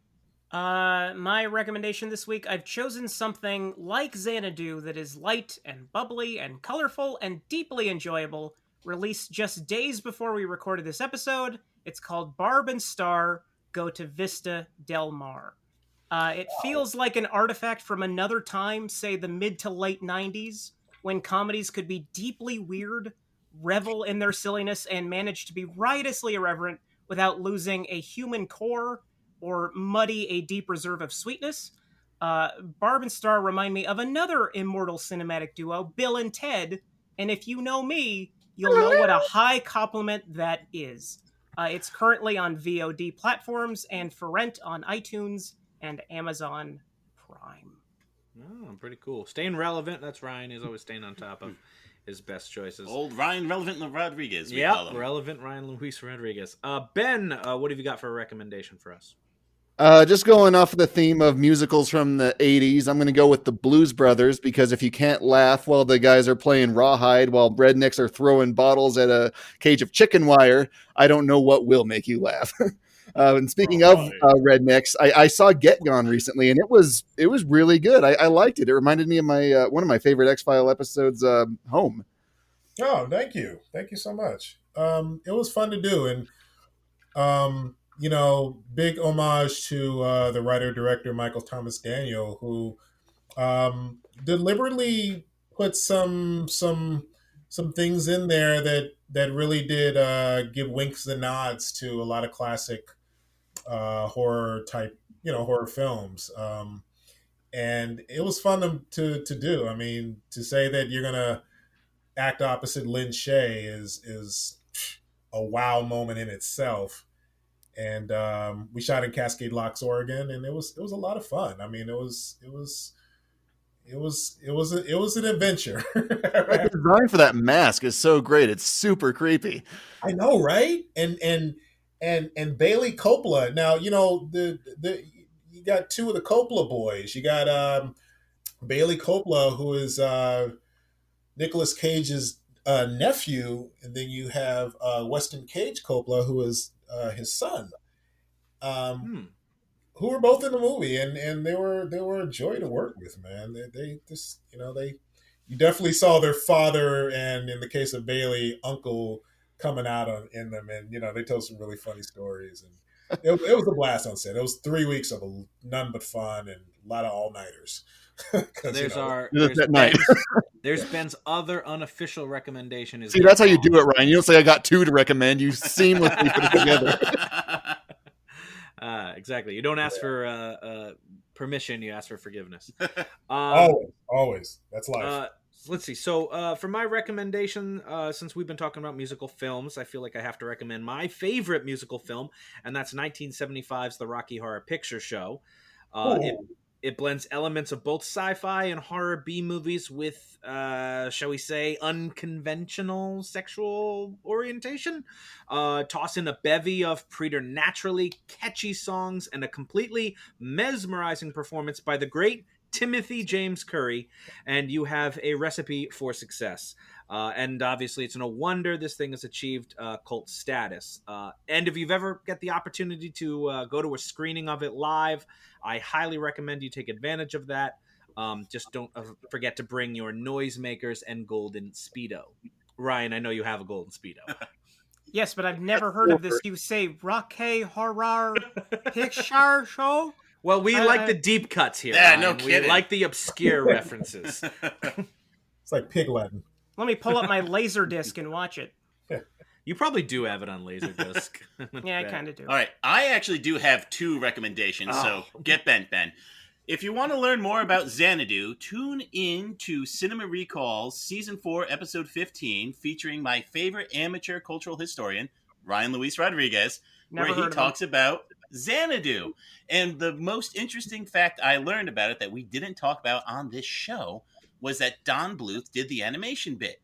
My recommendation this week, I've chosen something like Xanadu that is light and bubbly and colorful and deeply enjoyable, released just days before we recorded this episode. It's called Barb and Star Go to Vista Del Mar. It feels like an artifact from another time, say the mid to late 90s, when comedies could be deeply weird, revel in their silliness, and manage to be riotously irreverent without losing a human core or muddy a deep reserve of sweetness. Barb and Star remind me of another immortal cinematic duo, Bill and Ted, and if you know me, you'll know what a high compliment that is. It's currently on VOD platforms and for rent on iTunes and Amazon Prime. Oh, pretty cool. Staying relevant. That's Ryan. He's always staying on top of his best choices. Old Ryan Relevant Rodriguez, we call him. Relevant Ryan Luis Rodriguez. Ben, what have you got for a recommendation for us? Just going off of the theme of musicals from the 80s, I'm going to go with the Blues Brothers, because if you can't laugh while the guys are playing rawhide while rednecks are throwing bottles at a cage of chicken wire, I don't know what will make you laugh. And speaking of rednecks, I saw Get Gone recently, and it was really good. I liked it. It reminded me of my one of my favorite X-File episodes, Home. Oh, thank you so much. It was fun to do, and big homage to the writer-director Michael Thomas Daniel, who deliberately put some things in there that really did give winks and nods to a lot of classic horror films. And it was fun to do. I mean, to say that you're gonna act opposite Lynn Shay is a wow moment in itself. And we shot in Cascade Locks, Oregon, and it was a lot of fun. I mean, it was an adventure. The design for that mask is so great; it's super creepy. I know, right? And Bailey Coppola. Now the you got two of the Coppola boys. You got Bailey Coppola, who is Nicolas Cage's nephew, and then you have Weston Cage Coppola, who is his son, who were both in the movie, and they were a joy to work with, man. They just you definitely saw their father, and in the case of Bailey, uncle coming out in them, and they told some really funny stories, and it was a blast on set. It was 3 weeks of none but fun and a lot of all-nighters. There's Ben's other unofficial recommendation. See, that's how you do it, Ryan. You don't say I got two to recommend. You seamlessly put it together. Exactly. You don't ask for permission. You ask for forgiveness. Always. That's life. Let's see. So for my recommendation, since we've been talking about musical films, I feel like I have to recommend my favorite musical film, and that's 1975's The Rocky Horror Picture Show. It blends elements of both sci-fi and horror B-movies with, shall we say, unconventional sexual orientation. Toss in a bevy of preternaturally catchy songs and a completely mesmerizing performance by the great Timothy James Curry, and you have a recipe for success. And obviously, it's no wonder this thing has achieved cult status. And if you've ever get the opportunity to go to a screening of it live, I highly recommend you take advantage of that. Just don't forget to bring your noisemakers and golden Speedo. Ryan, I know you have a golden Speedo. Yes, but I've never heard of this. You say Rocky Horror Picture Show? Well, we like the deep cuts here. Yeah, Ryan. no kidding. We like the obscure references. It's like pig Latin. Let me pull up my Laserdisc and watch it. You probably do have it on Laserdisc. Yeah, I kind of do. All right, I actually do have two recommendations, so get bent, Ben. If you want to learn more about Xanadu, tune in to Cinema Recalls Season 4, Episode 15, featuring my favorite amateur cultural historian, Ryan Luis Rodriguez, where he talks about Xanadu. And the most interesting fact I learned about it that we didn't talk about on this show was that Don Bluth did the animation bit.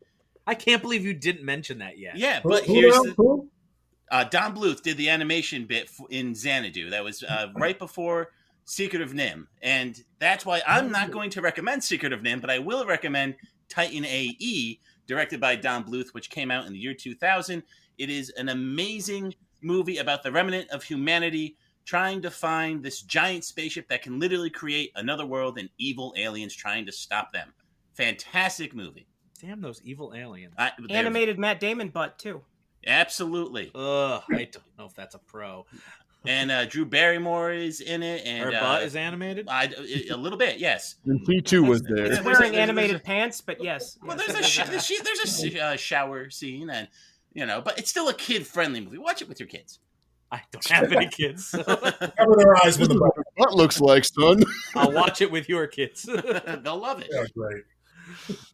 I can't believe you didn't mention that yet. Yeah, but Don Bluth did the animation bit in Xanadu. That was right before Secret of Nim. And that's why I'm not going to recommend Secret of Nim, but I will recommend Titan A.E., directed by Don Bluth, which came out in the year 2000. It is an amazing movie about the remnant of humanity trying to find this giant spaceship that can literally create another world and evil aliens trying to stop them. Fantastic movie. Damn those evil aliens. Animated Matt Damon butt, too. Absolutely. Ugh, I don't know if that's a pro. And Drew Barrymore is in it. And Her butt is animated? A little bit, yes. And he too was there. He's wearing animated pants, but yes. Well, there's a shower scene, and but it's still a kid-friendly movie. Watch it with your kids. I don't have any kids. So. Cover their eyes with a butt. What looks like, son? I'll watch it with your kids. They'll love it. Yeah, great.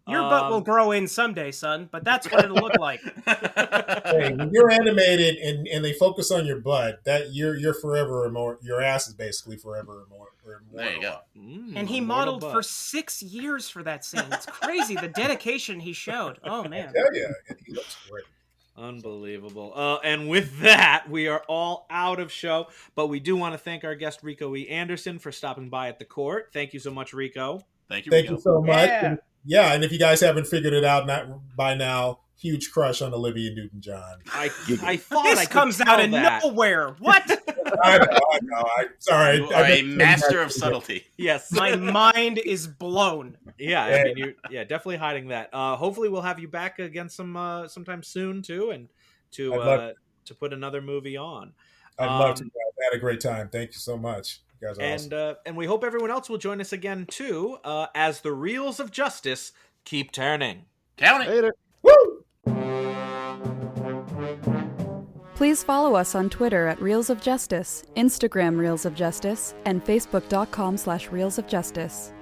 Your butt will grow in someday, son, but that's what it'll look like. Hey, when you're animated and they focus on your butt, that you're forever immortal. Your ass is basically forever immortal. There you go. And he modeled for 6 years for that scene. It's crazy the dedication he showed. Oh man! Yeah, he looks great. Unbelievable. And with that, we are all out of show. But we do want to thank our guest, Rico E. Anderson, for stopping by at the court. Thank you so much, Rico. Thank you, Thank Rico. you so much. Yeah. And if you guys haven't figured it out by now, huge crush on Olivia Newton-John. I thought This I could comes tell out of that. nowhere. What? I know. Sorry. You are a master of subtlety. Yes. My mind is blown. Yeah, I mean, you're definitely hiding that. Hopefully, we'll have you back again sometime soon too, and to put another movie on. I'd love to. I had a great time. Thank you so much. You guys are awesome. And we hope everyone else will join us again too, as the reels of justice keep turning. Count it. Later. Woo! Please follow us on Twitter at Reels of Justice, Instagram Reels of Justice, and Facebook.com/Reels of Justice.